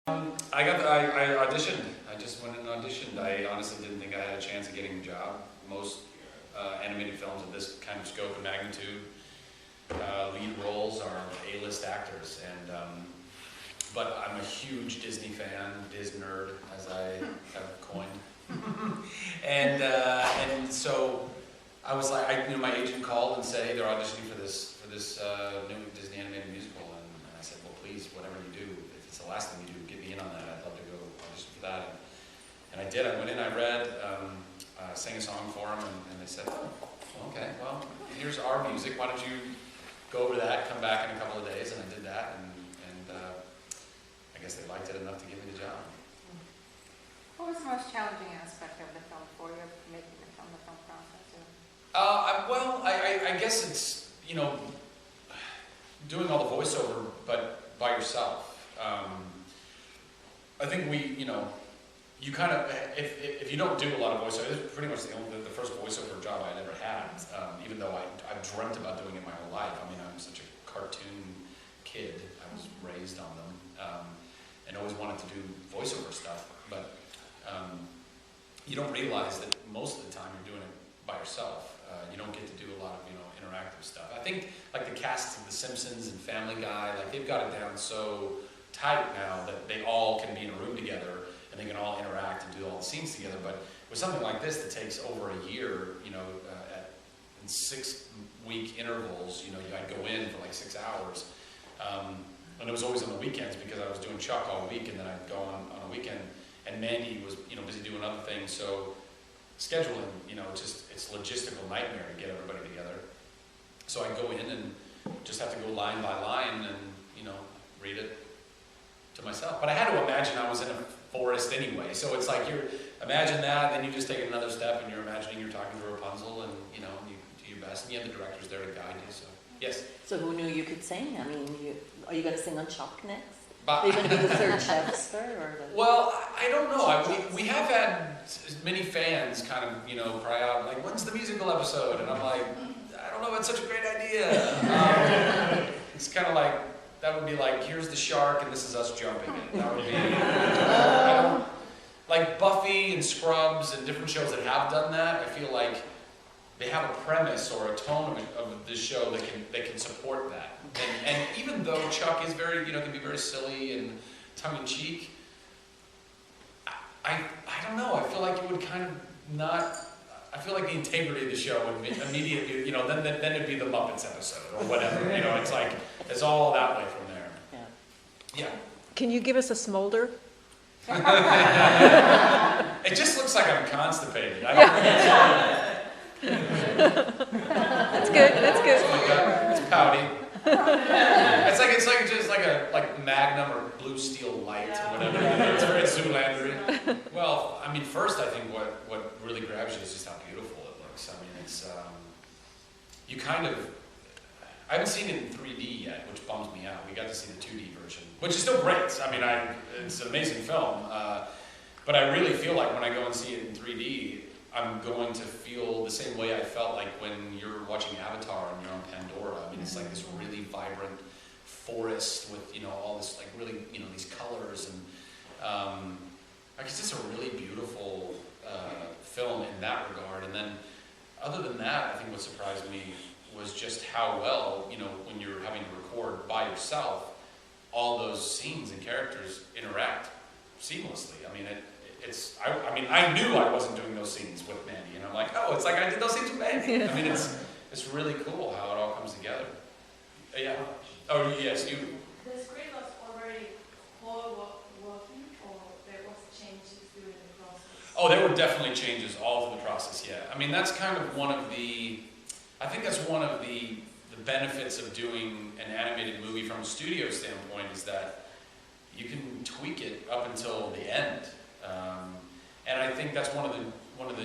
I auditioned. I just went and auditioned. I honestly didn't think I had a chance of getting the job. Most animated films of this kind of scope and magnitude, lead roles are A-list actors, and but I'm a huge Disney fan, Disney nerd, as I have coined, and so I was like, my agent called and said, hey, they're auditioning for this new Disney animated musical, and I said, well, please, whatever you do, if it's the last thing you do, get me in on that. I'd love to go audition for that, and I did. I went in, I read, sang a song for them, and they said, oh, okay, well, here's our music. Why don't you go over that, come back in a couple of days, and I did that, and I guess they liked it enough to give me the job. What was the most challenging aspect of the film for you, making the film process? I guess it's, doing all the voiceover, but by yourself. I think you kind of, if you don't do a lot of voiceover, it's pretty much the first voiceover job I'd ever had, even though I've dreamt about doing it my whole life. I mean, I'm such a cartoon kid. I was raised on them, and always wanted to do voiceover stuff, but you don't realize that most of the time you're doing it by yourself. You don't get to do a lot of interactive stuff. I think like the casts of The Simpsons and Family Guy, like they've got it down so tight now that they all can be in a room together and they can all interact and do all the scenes together. But with something like this that takes over a year, in 6-week intervals, I'd go in for like 6 hours, and it was always on the weekends because I was doing Chuck all week, and then I'd go on a weekend, and Mandy was busy doing other things, so scheduling, it's logistical nightmare to get everybody together. So I go in and just have to go line by line and, read it to myself. But I had to imagine I was in a forest anyway. So it's like imagine that, then you just take another step and you're imagining you're talking to Rapunzel, and, you do your best. And you have the directors there to guide you, so, yes. So who knew you could sing? I mean, are you going to sing on Chuck next? But, are you going to be the third Chester? Or well, I don't know. We have had many fans kind of, cry out, like, when's the musical episode? And I'm like, I don't know, it's such a great idea. It's kind of like, that would be like, here's the shark and this is us jumping it. That would be, like Buffy and Scrubs and different shows that have done that, I feel like they have a premise or a tone of this show that can support that. And even though Chuck is very, can be very silly and tongue-in-cheek, I don't know, I feel like it would kind of not, I feel like the integrity of the show would immediately, then it'd be the Muppets episode or whatever, it's like, it's all that way from there. Yeah. Can you give us a smolder? It just looks like I'm constipated. That's good. It's pouty. It's like just like a Magnum or Blue Steel Light or whatever. It's very Zoolander. Well, I mean, first I think what really grabs you is just how beautiful it looks. I mean, it's you kind of. I haven't seen it in 3D yet, which bums me out. We got to see the 2D version, which is still great. I mean, it's an amazing film, but I really feel like when I go and see it in 3D, I'm going to feel the same way I felt like when you're watching Avatar and you're on Pandora. I mean, it's like this really vibrant forest with, all this, like, really, these colors. And it's just a really beautiful film in that regard. And then, other than that, I think what surprised me was just how well, when you're having to record by yourself, all those scenes and characters interact seamlessly. I mean, I knew I wasn't doing those scenes with Mandy, and I'm like, oh, it's like I did those scenes with Mandy. I mean, it's really cool how it all comes together. Yeah. Oh, yes, you. The script was already working, or there was changes during the process? Oh, there were definitely changes all through the process. Yeah. I mean, that's kind of one of the benefits of doing an animated movie from a studio standpoint is that you can tweak it up until the end. And I think that's one of the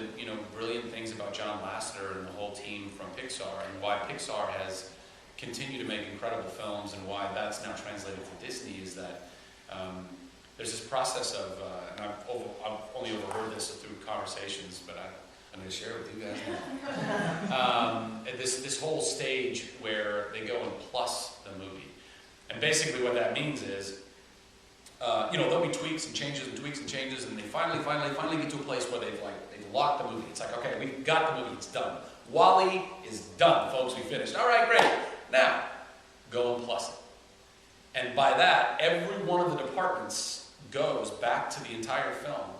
brilliant things about John Lasseter and the whole team from Pixar, and why Pixar has continued to make incredible films, and why that's now translated to Disney, is that there's this process of, and I've only overheard this through conversations, but I'm going to share it with you guys now. This whole stage where they go and plus the movie, and basically what that means is there'll be tweaks and changes, and they finally get to a place where they've locked the movie. It's like, okay, we've got the movie, it's done. WALL-E is done, folks, we finished. All right, great. Now, go and plus it. And by that, every one of the departments goes back to the entire film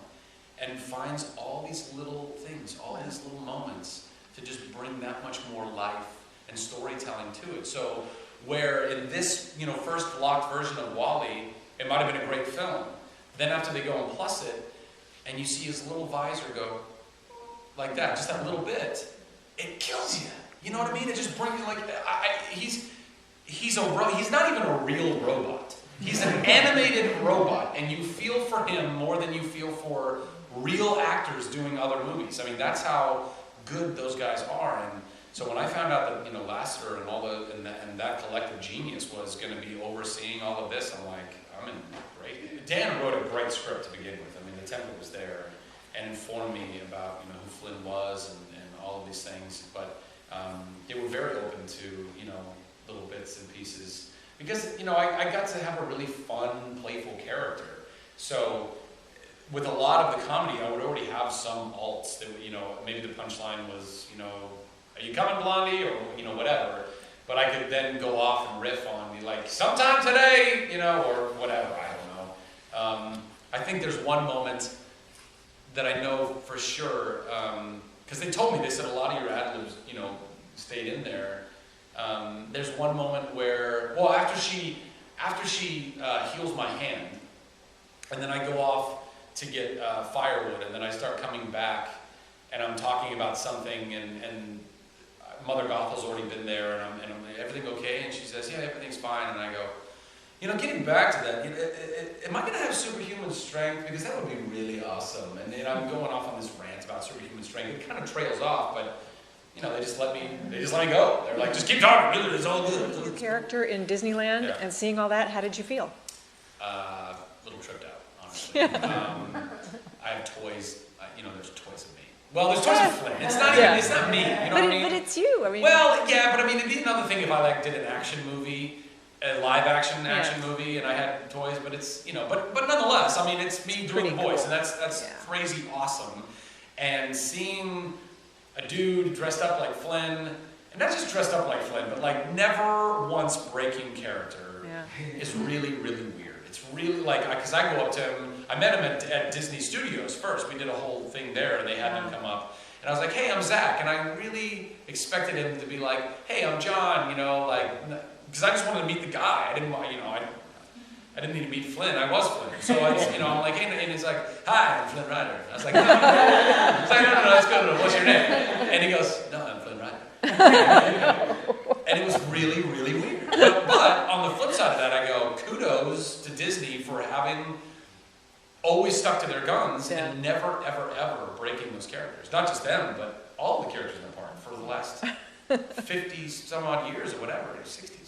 and finds all these little things, all these little moments to just bring that much more life and storytelling to it. So where in this, first locked version of WALL-E, it might have been a great film. Then after they go and plus it, and you see his little visor go like that, just that little bit, it kills you. You know what I mean? It just brings you he's not even a real robot. He's an animated robot, and you feel for him more than you feel for real actors doing other movies. I mean, that's how good those guys are. And so when I found out that Lasseter and that collective genius was going to be overseeing all of this, I'm like, I'm in great. Dan wrote a great script to begin with. I mean, the template was there and informed me about who Flynn was and all of these things. But they were very open to little bits and pieces because I got to have a really fun, playful character. So with a lot of the comedy, I would already have some alts that maybe the punchline was are you coming, Blondie, or whatever. But I could then go off and riff on sometime today, or whatever. I don't know. I think there's one moment that I know for sure because they told me, they said a lot of your ad-libs stayed in there. There's one moment where, after she heals my hand, and then I go off to get firewood, and then I start coming back, and I'm talking about something, and Mother Gothel's already been there, and I'm like, everything okay? And she says, yeah, everything's fine. And I go, getting back to that, am I going to have superhuman strength? Because that would be really awesome. And I'm going off on this rant about superhuman strength. It kind of trails off, but they just let me go. They're like, just keep talking, it's all good. Your character in Disneyland and seeing all that, how did you feel? A little tripped out, honestly. I have toys, there's toys of me. Well, there's toys of Flynn. It's not even, it's not me, what I mean? But it's you, I mean. Well, yeah, but I mean, it'd be another thing if I did an action movie, a live action movie, and I had toys, but it's, but nonetheless, I mean, it's me doing the voice, and that's crazy awesome. And seeing a dude dressed up like Flynn, and not just dressed up like Flynn, but never once breaking character is really, really weird. It's really because I go up to him, I met him at Disney Studios first. We did a whole thing there, and they had him come up. And I was like, hey, I'm Zach. And I really expected him to be like, hey, I'm John, because I just wanted to meet the guy. I didn't want, I didn't need to meet Flynn. I was Flynn. So I just, I'm like, hey, and he's like, hi, I'm Flynn Rider. I was like, no, that's good. What's your name? And he goes, no, I'm Flynn Rider. And it was really, really weird. But on the flip side of that, I go, kudos to Disney for having always stuck to their guns and never, ever, ever breaking those characters. Not just them, but all the characters in the park for the last 50 some odd years or whatever, 60,